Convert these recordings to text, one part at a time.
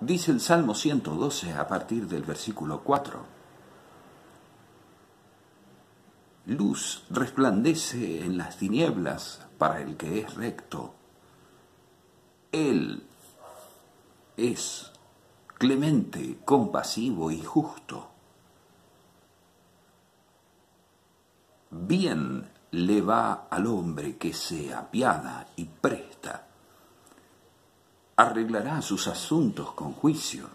Dice el Salmo 112 a partir del versículo 4. Luz resplandece en las tinieblas para el que es recto. Él es clemente, compasivo y justo. Bien le va al hombre que se apiada y presta. Arreglará sus asuntos con juicio,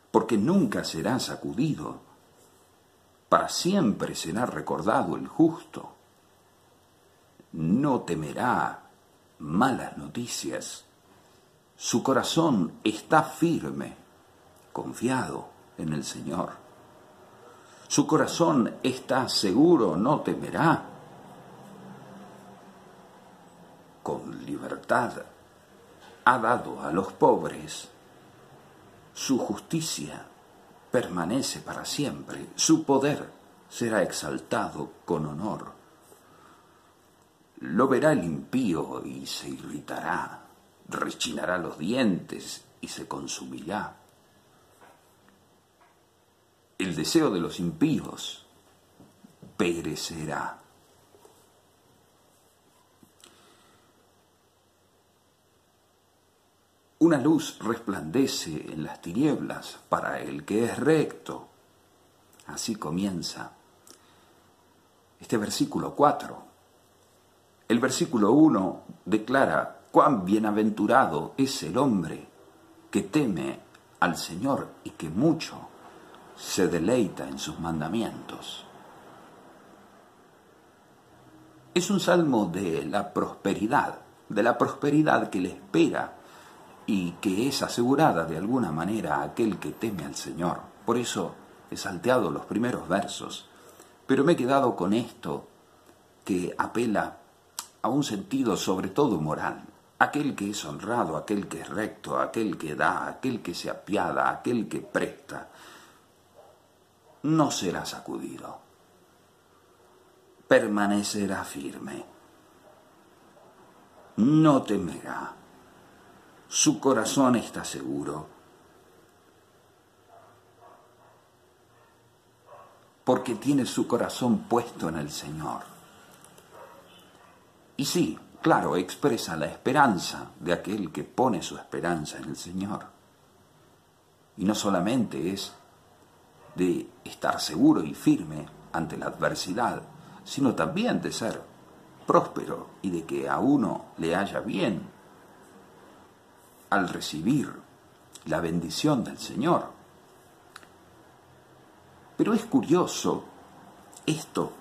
porque nunca será sacudido. Para siempre será recordado el justo. No temerá malas noticias. Su corazón está firme, confiado en el Señor. Su corazón está seguro, no temerá. Con libertad ha dado a los pobres. Su justicia permanece para siempre. Su poder será exaltado con honor. Lo verá el impío y se irritará. Rechinará los dientes y se consumirá. El deseo de los impíos perecerá. Una luz resplandece en las tinieblas para el que es recto. Así comienza este versículo 4. El versículo 1 declara cuán bienaventurado es el hombre que teme al Señor y que mucho se deleita en sus mandamientos. Es un salmo de la prosperidad que le espera y que es asegurada de alguna manera a aquel que teme al Señor. Por eso he salteado los primeros versos, pero me he quedado con esto que apela a un sentido sobre todo moral. Aquel que es honrado, aquel que es recto, aquel que da, aquel que se apiada, aquel que presta, no será sacudido, permanecerá firme, no temerá. Su corazón está seguro, porque tiene su corazón puesto en el Señor. Y sí, claro, expresa la esperanza de aquel que pone su esperanza en el Señor. Y no solamente es de estar seguro y firme ante la adversidad, sino también de ser próspero y de que a uno le haya bien al recibir la bendición del Señor. Pero es curioso esto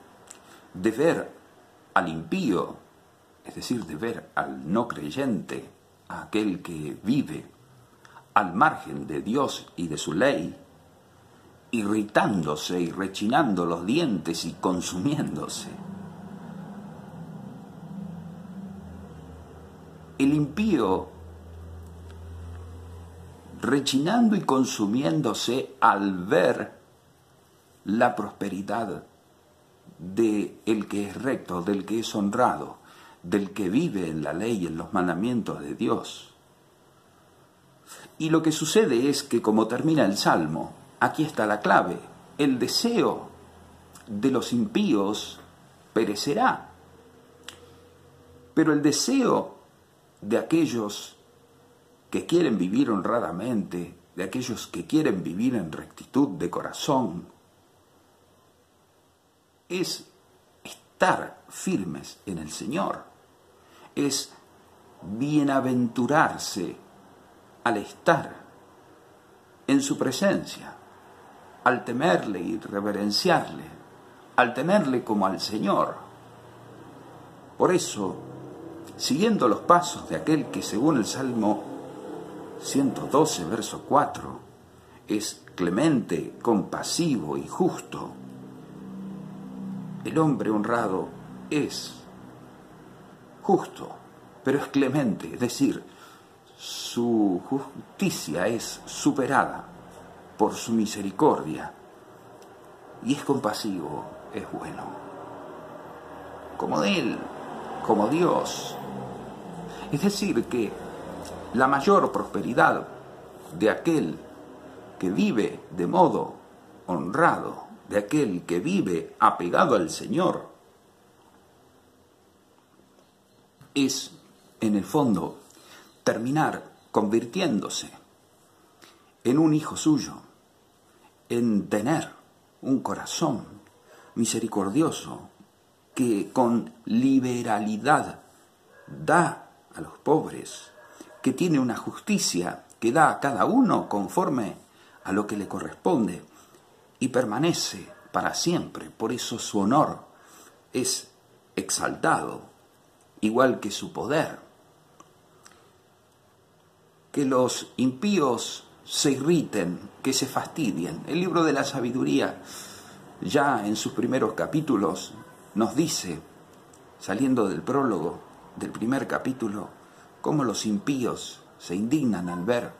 de ver al impío, es decir, de ver al no creyente, a aquel que vive al margen de Dios y de su ley, irritándose y rechinando los dientes y consumiéndose. El impío rechinando y consumiéndose al ver la prosperidad del que es recto, del que es honrado, del que vive en la ley y en los mandamientos de Dios. Y lo que sucede es que, como termina el Salmo, aquí está la clave: el deseo de los impíos perecerá, pero el deseo de aquellos que quieren vivir honradamente, de aquellos que quieren vivir en rectitud de corazón, es estar firmes en el Señor, es bienaventurarse al estar en su presencia, al temerle y reverenciarle, al tenerle como al Señor. Por eso, siguiendo los pasos de aquel que según el Salmo 112, verso 4, es clemente, compasivo y justo, el hombre honrado es justo, pero es clemente, es decir, su justicia es superada por su misericordia y es compasivo, es bueno, como Él, como Dios. Es decir, que la mayor prosperidad de aquel que vive de modo honrado, de aquel que vive apegado al Señor, es, en el fondo, terminar convirtiéndose en un hijo suyo, en tener un corazón misericordioso que con liberalidad da a los pobres, que tiene una justicia que da a cada uno conforme a lo que le corresponde y permanece para siempre. Por eso su honor es exaltado, igual que su poder. Que los impíos se irriten, que se fastidien. El libro de la sabiduría, ya en sus primeros capítulos, nos dice, saliendo del prólogo del primer capítulo, cómo los impíos se indignan al ver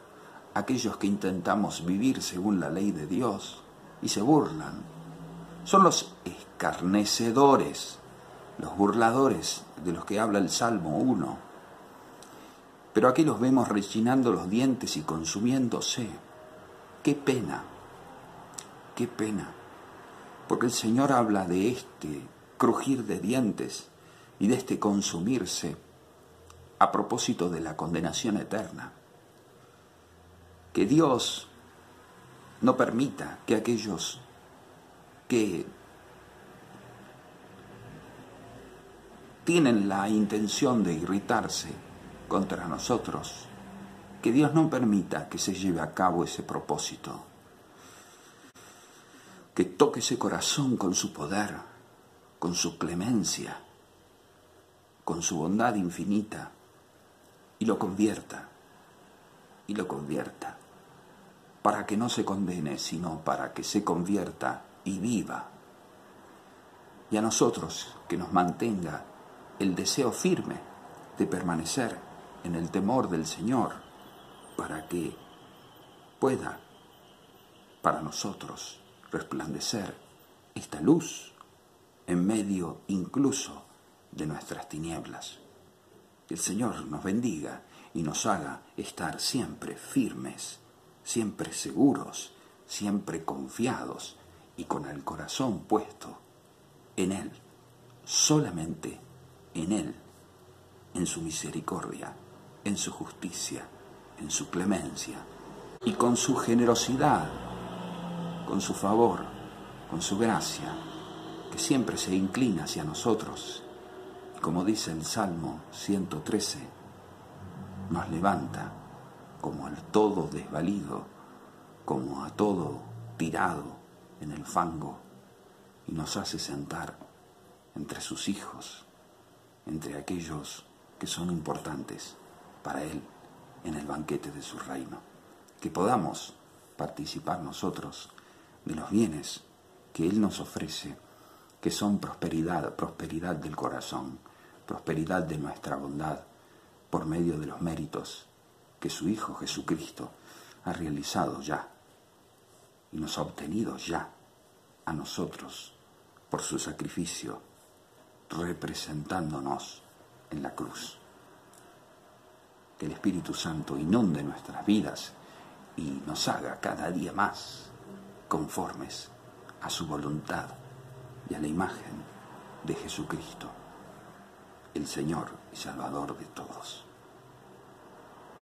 a aquellos que intentamos vivir según la ley de Dios y se burlan. Son los escarnecedores, los burladores de los que habla el Salmo 1. Pero aquí los vemos rechinando los dientes y consumiéndose. ¡Qué pena! ¡Qué pena! Porque el Señor habla de este crujir de dientes y de este consumirse a propósito de la condenación eterna. Que Dios no permita que aquellos que tienen la intención de irritarse contra nosotros, que Dios no permita que se lleve a cabo ese propósito, que toque ese corazón con su poder, con su clemencia, con su bondad infinita, y lo convierta, para que no se condene, sino para que se convierta y viva. Y a nosotros que nos mantenga el deseo firme de permanecer en el temor del Señor, para que pueda para nosotros resplandecer esta luz en medio incluso de nuestras tinieblas. Que el Señor nos bendiga y nos haga estar siempre firmes, siempre seguros, siempre confiados y con el corazón puesto en Él, solamente en Él, en su misericordia, en su justicia, en su clemencia y con su generosidad, con su favor, con su gracia, que siempre se inclina hacia nosotros. Y como dice el Salmo 113, nos levanta como al todo desvalido, como a todo tirado en el fango, y nos hace sentar entre sus hijos, entre aquellos que son importantes para Él en el banquete de su reino. Que podamos participar nosotros de los bienes que Él nos ofrece, que son prosperidad, prosperidad del corazón, prosperidad de nuestra bondad, por medio de los méritos que su Hijo Jesucristo ha realizado ya y nos ha obtenido ya a nosotros por su sacrificio, representándonos en la cruz. Que el Espíritu Santo inunde nuestras vidas y nos haga cada día más conformes a su voluntad y a la imagen de Jesucristo, el Señor y Salvador de todos.